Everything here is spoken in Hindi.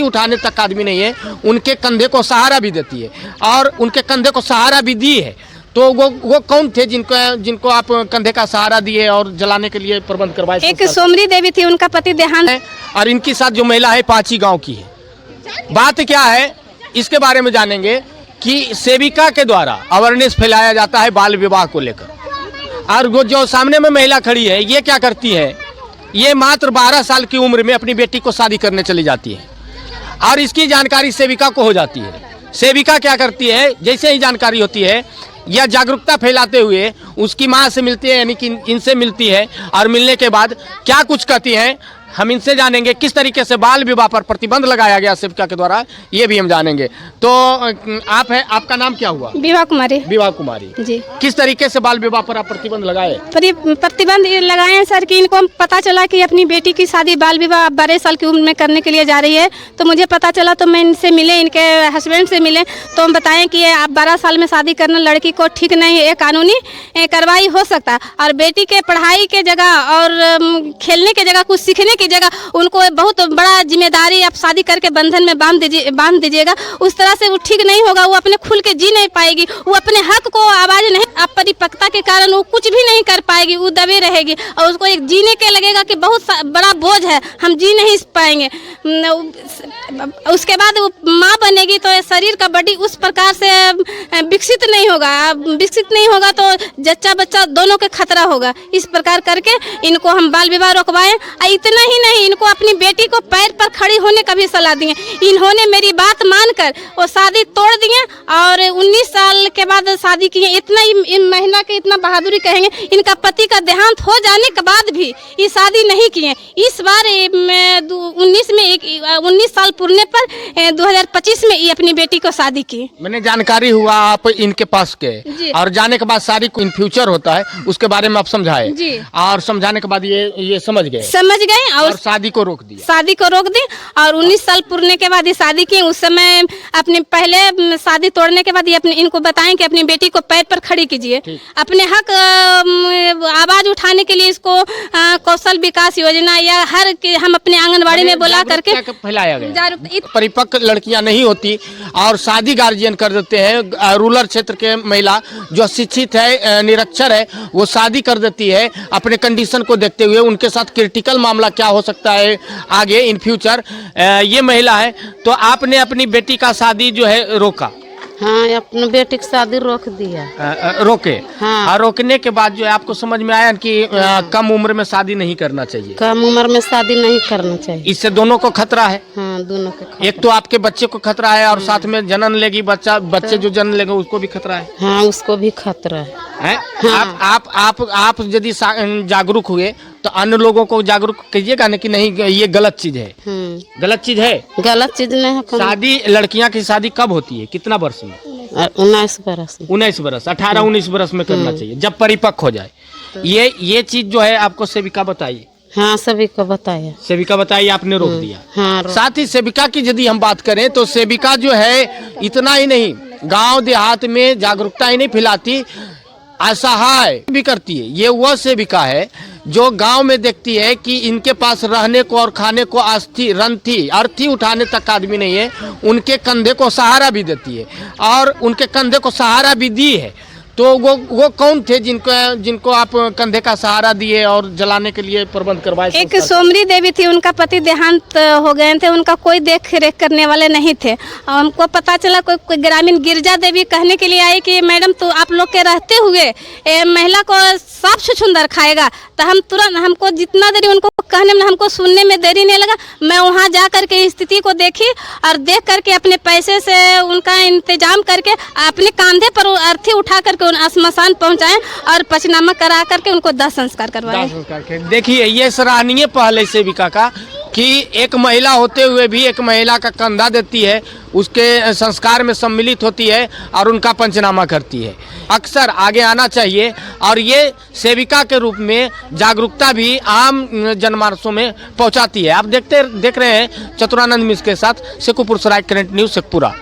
उठाने तक आदमी नहीं है, उनके कंधे को सहारा भी देती है और उनके कंधे को सहारा भी दी है। तो वो कौन थे जिनको आप कंधे का सहारा दिए और जलाने के लिए प्रबंध करवाए? एक सोमरी देवी थी, उनका पति देहांत है और इनके साथ जो महिला है पाची गांव की है। बात क्या है इसके बारे में जानेंगे कि सेविका के द्वारा अवेयरनेस फैलाया जाता है बाल विवाह को लेकर, और वो जो सामने में महिला खड़ी है ये क्या करती है, ये मात्र 12 साल की उम्र में अपनी बेटी को शादी करने चली जाती है और इसकी जानकारी सेविका को हो जाती है। सेविका क्या करती है, जैसे ही जानकारी होती है या जागरूकता फैलाते हुए उसकी माँ से मिलती है, यानी कि इनसे मिलती है और मिलने के बाद क्या कुछ कहती हैं हम इनसे जानेंगे। किस तरीके से बाल विवाह पर प्रतिबंध लगाया गया सेविका के द्वारा ये भी हम जानेंगे। तो आप है, आपका नाम क्या हुआ? विवाह कुमारी। विवाह कुमारी जी। किस तरीके से बाल विवाह पर आप प्रतिबंध लगाए? प्रतिबंध लगाए सर कि इनको पता चला कि अपनी बेटी की शादी बाल विवाह 12 साल की उम्र में करने के लिए जा रही है। तो मुझे पता चला तो मैं इनसे मिले, इनके हस्बैंड से मिले, तो हम बताएं कि आप 12 साल में शादी करना लड़की को ठीक नहीं है, कानूनी कार्रवाई हो सकता है। और बेटी के पढ़ाई के जगह और खेलने के जगह, कुछ सीखने की जगह उनको बहुत बड़ा जिम्मेदारी आप शादी करके बंधन में बांध दीजिएगा, उस तरह से वो ठीक नहीं होगा। वो अपने खुल के जी नहीं पाएगी, वो अपने हक को आवाज नहीं, अपरिपक्वता के कारण वो कुछ भी नहीं कर पाएगी, वो दबे रहेगी और उसको एक जीने के लगेगा कि बहुत बड़ा बोझ है, हम जी नहीं पाएंगे। उसके बाद वो माँ बनेगी तो शरीर का बॉडी उस प्रकार से विकसित नहीं होगा तो जच्चा बच्चा दोनों के खतरा होगा। इस प्रकार करके इनको हम बाल विवाह रोकवाएं। इतना ही नहीं, इनको अपनी बेटी को पैर पर खड़ी होने का भी सलाह दिए। इन्होंने मेरी बात मानकर वो शादी तोड़ दिए और 19 साल के बाद शादी की। इतना इन महिला के इतना बहादुरी कहेंगे, इनका पति का देहांत हो जाने के बाद भी ये शादी नहीं किए। इस बार 19 साल पूरने पर 2025 में ये अपनी बेटी को शादी की। मैंने जानकारी हुआ आप इनके पास गए और जाने के बाद शादी को इन फ्यूचर होता है उसके बारे में आप समझाए और समझाने के बाद ये समझ गए और शादी को रोक दी और 19 साल पूरने के बाद ये शादी की। उस समय अपने पहले शादी तोड़ने के बाद ये इनको बताएं कि अपनी बेटी को पैर पर खड़ी कीजिए। अपने हक आवाज उठाने के लिए इसको कौशल विकास योजना या हम अपने आंगनबाड़ी में बुला करके फैलाया गया। परिपक्व लड़कियां नहीं होती और शादी गार्जियन कर देते हैं। रूरल क्षेत्र के महिला जो शिक्षित है, निरक्षर है, वो शादी कर देती है अपने कंडीशन को देखते हुए। उनके साथ क्रिटिकल मामला क्या हो सकता है आगे इन फ्यूचर, ये महिला है। तो आपने अपनी बेटी का शादी जो है रोका? हाँ, अपनी बेटी की शादी रोक दिया। रोके? हाँ। और रोकने के बाद जो है आपको समझ में आया कि कम उम्र में शादी नहीं करना चाहिए? कम उम्र में शादी नहीं करना चाहिए। इससे दोनों को खतरा है? हाँ, दोनों को खतरा। एक तो आपके बच्चे को खतरा है और साथ में जन्म लेगी बच्चे जो जन्म लेगा उसको भी खतरा है। हाँ, उसको भी खतरा है। हाँ। आप यदि जागरूक हुए तो अन्य लोगों को जागरूक कीजिएगा ना कि नहीं ये गलत चीज है। गलत चीज है, गलत चीज नहीं है। शादी, लड़कियां की शादी कब होती है, कितना वर्ष में? 19 बरस। 18-19 बरस में करना चाहिए, जब परिपक्व हो जाए। ये चीज जो है आपको सेविका बताई? हाँ, सभी को बताया। सेविका बताई, आपने रोक दिया। हाँ, साथ ही सेविका की यदि हम बात करें तो सेविका जो है इतना ही नहीं, गांव देहात में जागरूकता ही नहीं फैलाती, असहाय भी करती है। ये वह सेविका है जो गांव में देखती है कि इनके पास रहने को और खाने को अर्थी उठाने तक आदमी नहीं है, उनके कंधे को सहारा भी देती है और उनके कंधे को सहारा भी दी है। तो वो कौन थे जिनको आप कंधे का सहारा दिए और जलाने के लिए प्रबंध करवाए? एक सोमरी देवी थी, उनका पति देहांत हो गए थे, उनका कोई देख रेख करने वाले नहीं थे। हमको पता चला कोई ग्रामीण गिरजा देवी कहने के लिए आई कि मैडम तो आप लोग के रहते हुए महिला को सांप छुछुंदर खाएगा। तो हम तुरंत, हमको जितना देरी उनको कहने में, हमको सुनने में देरी नहीं लगा। मैं वहाँ जा करके स्थिति को देखी और देख करके अपने पैसे से उनका इंतजाम करके अपने कंधे पर अर्थी उठा करके श्मशान पहुंचाएं और पंचनामा करा करके उनको दाह संस्कार करवाएं। देखिए ये सराहनीय पहल है सेविका का कि एक महिला होते हुए भी एक महिला का कंधा देती है, उसके संस्कार में सम्मिलित होती है और उनका पंचनामा करती है। अक्सर आगे आना चाहिए और ये सेविका के रूप में जागरूकता भी आम जनमानसों में पहुंचाती है। आप देख रहे हैं चतुरानंद मिश्र के साथ शेखुपुर सराय करंट न्यूज़ शेखपुरा।